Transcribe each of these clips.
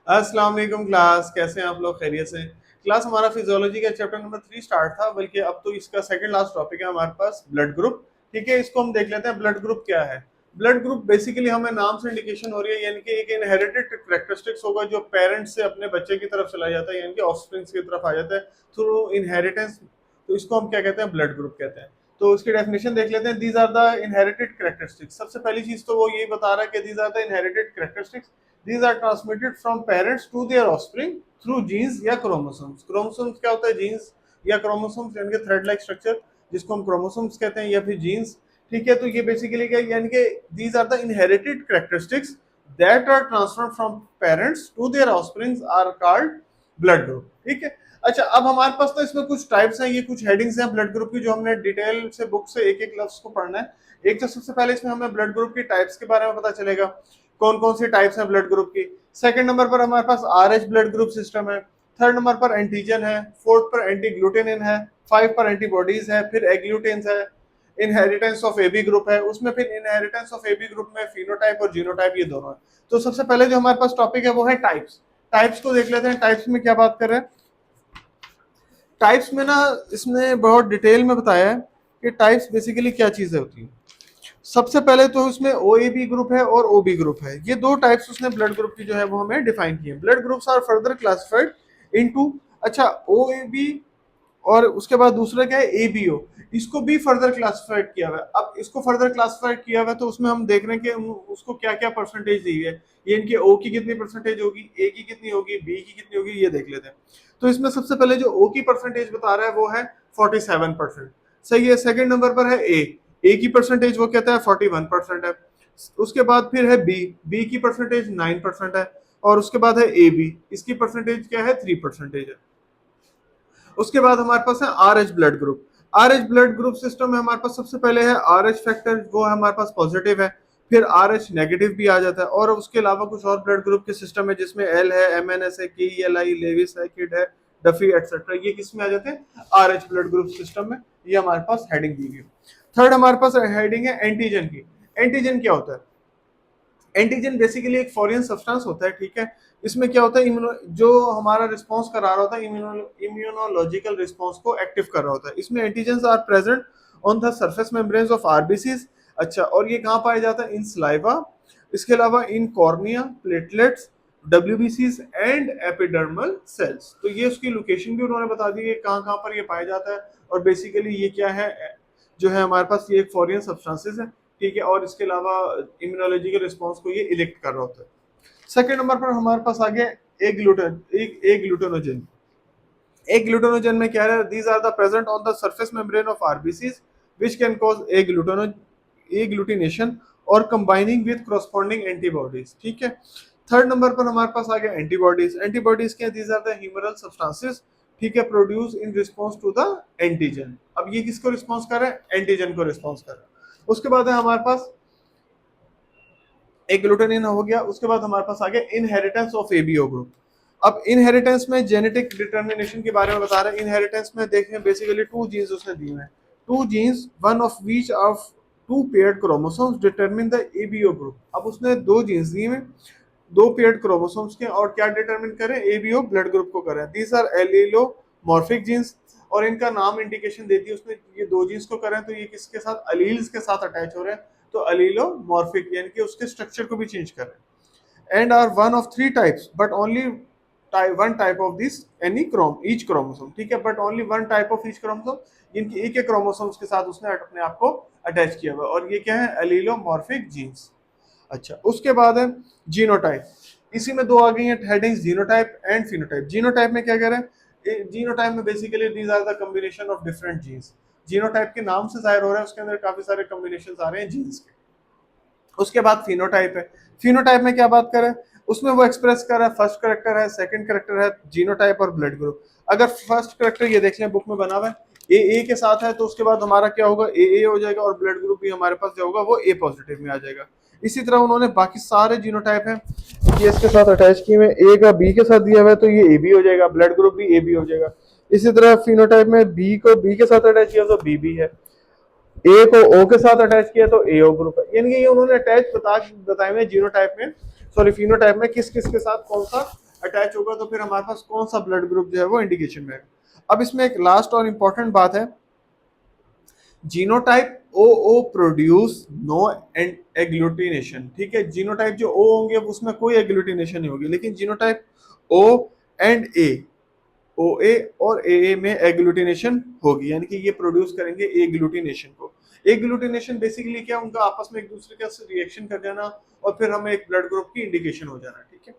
अस्सलाम वालेकुम क्लास, कैसे हैं आप लोग? खैरियत से? क्लास, हमारा फिजियोलॉजी का चैप्टर नंबर 3 स्टार्ट था, बल्कि अब तो इसका सेकंड लास्ट टॉपिक है हमारे पास, ब्लड ग्रुप। ठीक है, इसको हम देख लेते हैं ब्लड ग्रुप क्या है। ब्लड ग्रुप बेसिकली हमें नाम से इंडिकेशन हो रही है, यानी कि एक इनहेरिटेड करेक्टरिस्टिक्स होगा जो पेरेंट्स से अपने बच्चे की तरफ चला जाता है, यानी कि ऑफस्प्रिंग्स की तरफ आ जाता है थ्रू इनहेरिटेंस। तो इसको हम क्या कहते हैं? ब्लड ग्रुप कहते हैं। तो इसकी डेफिनेशन देख लेते हैं। These are the inherited characteristics. सबसे पहली चीज तो वो यही बता रहा है कि these are the inherited characteristics. These are transmitted from parents to their offspring through genes या chromosomes। Chromosomes क्या होता है? Genes या chromosomes, यानी कि थ्रेड लाइक स्ट्रक्चर, जिसको हम chromosomes कहते हैं, या फिर genes। ठीक है, तो ये बेसिकली क्या, यानी कि these are the inherited characteristics that are transferred from parents to their offspring are called blood group। ठीक है। अच्छा, अब हमारे पास तो इसमें कुछ टाइप्स हैं, ये कुछ हेडिंग्स हैं ब्लड ग्रुप की, जो हमने डिटेल से बुक से एक एक लफ्ज को पढ़ना है। एक तो सबसे पहले इसमें हमें ब्लड ग्रुप की टाइप्स के बारे में पता चलेगा, कौन कौन सी टाइप्स हैं ब्लड ग्रुप की। सेकंड नंबर पर हमारे पास आरएच ब्लड ग्रुप सिस्टम है। थर्ड नंबर पर एंटीजन है। फोर्थ पर एंटी ग्लूटेनिन है। 5 पर एंटीबॉडीज है। फिर एग्लूटेन्स है। इनहेरिटेंस ऑफ एबी ग्रुप है। उसमें फिर इनहेरिटेंस ऑफ एबी ग्रुप में फिनोटाइप और जीनोटाइप, ये दोनों है। तो सबसे पहले जो हमारे पास टॉपिक है वो है टाइप्स। टाइप्स को देख लेते हैं। टाइप्स में क्या बात कर रहे हैं? टाइप्स में ना, इसने बहुत डिटेल में बताया है कि टाइप्स बेसिकली क्या चीजें होती हैं। सबसे पहले तो उसमें ओ ए बी ग्रुप है और ओ बी ग्रुप है। ये दो टाइप्स उसने ब्लड ग्रुप की जो है वो हमें डिफाइन किए। Blood groups are further classified into, अच्छा, ओ ए बी, और उसके बाद दूसरा क्या है? A B O. इसको भी फर्दर क्लासिफाइड किया हुआ है। अब इसको फर्दर क्लासिफाइड किया हुआ है तो उसमें हम देख रहे हैं कि उसको क्या क्या परसेंटेज दी है। ये इनके ओ की कितनी परसेंटेज होगी, ए की कितनी होगी, बी की कितनी होगी, ये देख लेते हैं। तो इसमें सबसे पहले जो ओ की परसेंटेज बता रहा है वो है 47%। सही है। सेकंड नंबर पर है ए की परसेंटेज वो कहता है 41% है। उसके बाद फिर है बी की परसेंटेज 9% है। और उसके बाद है ए बी, इसकी परसेंटेज क्या है? 3% है। उसके बाद हमारे पास है R H blood group. R H blood group system में हमारे पास सबसे पहले है आर एच फैक्टर, वो है हमारे पास पॉजिटिव है। फिर आर एच नेगेटिव भी आ जाता है, और उसके अलावा कुछ और ब्लड ग्रुप के सिस्टम है जिसमें एल है, एम एन एस है, के एल आई, लेविस है, किड है, डफी एटसेट्रा। ये किस में आ जाते हैं? R H blood group system में। ये हमारे पास हेडिंग दी गई। थर्ड हमारे पास हेडिंग है एंटीजन की। एंटीजन क्या होता है? एंटीजन बेसिकली एक फॉरेन सब्सटेंस होता है। ठीक है, इसमें क्या होता है? जो हमारा रिस्पांस करा रहा होता है, इम्यूनोलॉजिकल रिस्पांस को एक्टिव कर रहा होता है। इसमें antigens are present on the surface membranes of RBCs. अच्छा, और ये कहाँ पाया जाता है? इन सलाइवा, इसके अलावा इन कॉर्निया, प्लेटलेट्स, डब्ल्यूबीसीज एंड एपिडर्मल सेल्स। तो ये उसकी लोकेशन भी उन्होंने बता दी है कहाँ कहाँ पर ये पाया जाता है। और बेसिकली ये क्या है, जो है हमारे पास ये एक फॉरेन सब्सटेंसेस है। ठीक है, और इसके अलावा इम्यूनोलॉजी के रिस्पॉन्स को ये इलेक्ट कर रहा होता है। सेकंड नंबर पर हमारे पास आ गया ए ग्लूटेनोजन। ए ग्लूटेनोजन में क्या है? These are the present on the surface membrane of RBCs which can cause agglutination और कंबाइनिंग विद कॉरस्पॉन्डिंग एंटीबॉडीज। ठीक है। थर्ड नंबर पर हमारे पास आ गया एंटीबॉडीज। एंटीबॉडीज क्या? These are the humoral substances, ठीक है, produce in response to the antigen. अब ये किसको रिस्पॉन्स कर रहा है? एंटीजन को रिस्पॉन्स कर रहा है। उसके बाद है हमारे पास एक ग्लूटेनिन हो गया। उसके बाद हमारे पास आ गया इनहेरिटेंस ऑफ एबीओ ग्रुप। अब इनहेरिटेंस में जेनेटिक डिटर्मिनेशन के बारे में बता रहे हैं। इनहेरिटेंस में देखें बेसिकली टू जीन्स उसने दिए हैं। Two genes, one of which of two paired chromosomes determine the ABO group. अब उसने दो जीन्स दिए हैं, दो पेयर्ड क्रोमोसोम्स के, और क्या डिटरमिन करें? एबीओ ब्लड ग्रुप को करें। दीज आर एलिलोमॉर्फिक जीन्स, और इनका नाम इंडिकेशन देती है उसने। ये दो जीन्स को करें तो ये किसके साथ? अलील्स के साथ अटैच हो रहे हैं, तो अलीलोमॉर्फिक, यानी कि उसके स्ट्रक्चर को भी चेंज कर रहे हैं। And are one of three types but only one type of this any each chromosome. ठीक है, but only one type of each chromosome, जिनकी एक एक क्रोमोसोम्स के साथ उसने अपने आप को अटैच किया हुआ, और ये क्या है? एलिलोमॉर्फिक जीन्स। अच्छा, उसके बाद है जीनोटाइप। इसी में दो आ गई हैं headings, genotype and phenotype. Genotype में क्या कह रहे हैं? जीनोटाइप में basically these are the combination of different genes. Genotype के नाम से जाहिर हो रहा है उसके अंदर काफी सारे कॉम्बिनेशन आ रहे हैं जीन्स के। उसके बाद फिनोटाइप है। फिनोटाइप में क्या बात करें? उसमें वो एक्सप्रेस कर रहा है, फर्स्ट करेक्टर है, सेकंड करेक्टर है, जीनोटाइप और ब्लड ग्रुप। अगर फर्स्ट करेक्टर ये देख लें बुक में बना हुआ है, ए के साथ है, तो उसके बाद हमारा क्या होगा? ए हो जाएगा, और ब्लड ग्रुप भी हमारे पास जो होगा वो ए पॉजिटिव में आ जाएगा। इसी तरह उन्होंने बाकी सारे जीनोटाइप हैं ये इसके साथ अटैच किए हुए। ए का बी के साथ दिया हुआ है तो ये ए बी हो जाएगा, ब्लड ग्रुप भी ए बी हो जाएगा। इसी तरह फिनोटाइप में बी को बी के साथ अटैच किया तो बी है, ए को ओ के साथ अटैच किया तो एओ ग्रुप है। यानी कि ये उन्होंने अटैच बताए हुए जीनोटाइप में, सॉरी फिनोटाइप में किस किस के साथ कौन सा अटैच होगा तो फिर हमारे पास कौन सा ब्लड ग्रुप जो है वो इंडिकेशन में है। अब इसमें एक लास्ट और इंपॉर्टेंट बात है, जीनोटाइप ओ ओ प्रोड्यूस नो एग्लूटिनेशन। ठीक है, जीनोटाइप जो ओ होंगे उसमें कोई एग्लूटिनेशन नहीं होगी, लेकिन जीनोटाइप ओ एंड ए, ओ ए और ए में एग्लूटिनेशन होगी, यानी कि ये प्रोड्यूस करेंगे एग्लूटिनेशन को। एग्लूटिनेशन बेसिकली क्या, उनका आपस में एक दूसरे के साथ रिएक्शन कर जाना और फिर हमें एक ब्लड ग्रुप की इंडिकेशन हो जाना। ठीक है,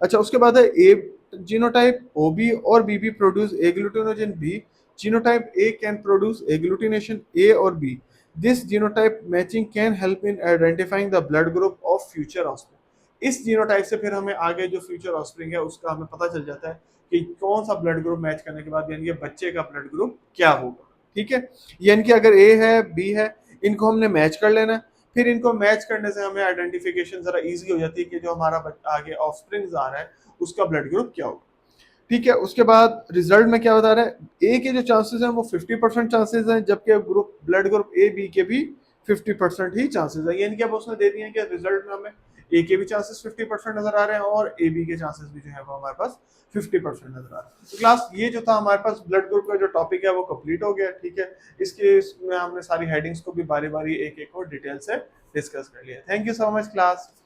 अच्छा उसके बाद है ए जीनोटाइप ओ बी और B B produce agglutinogen B. Genotype A can produce agglutination A और B. This genotype matching can help in identifying the blood group of future offspring. इस जीनोटाइप से फिर हमें आगे जो फ्यूचर ऑस्प्रिंग है उसका हमें पता चल जाता है कि कौन सा ब्लड ग्रुप मैच करने के बाद यानी कि बच्चे का ब्लड ग्रुप क्या होगा। ठीक है, यानी कि अगर ए है बी है, इनको हमने मैच कर लेना है, फिर इनको मैच करने से हमें आइडेंटिफिकेशन जरा इजी हो जाती है कि जो हमारा आगे ऑफस्प्रिंग आ रहा है उसका ब्लड ग्रुप क्या होगा। ठीक है, उसके बाद रिजल्ट में क्या बता रहा है, ए के जो चांसेस हैं वो 50% चांसेस हैं, जबकि group blood group A B के भी 50% ही चांसेस है। यानी कि अब उसने दे दिया है कि रिजल्ट में हमें ए के भी चांसेस 50% नजर आ रहे हैं और ए बी के चांसेस भी जो है वो हमारे पास 50% नजर आ रहा है। तो क्लास ये जो था हमारे पास ब्लड ग्रुप का जो टॉपिक है वो कंप्लीट हो गया। ठीक है, इसमें हमने सारी हेडिंग्स को भी बारी बारी एक एक और डिटेल से डिस्कस कर लिया। Thank you so much class.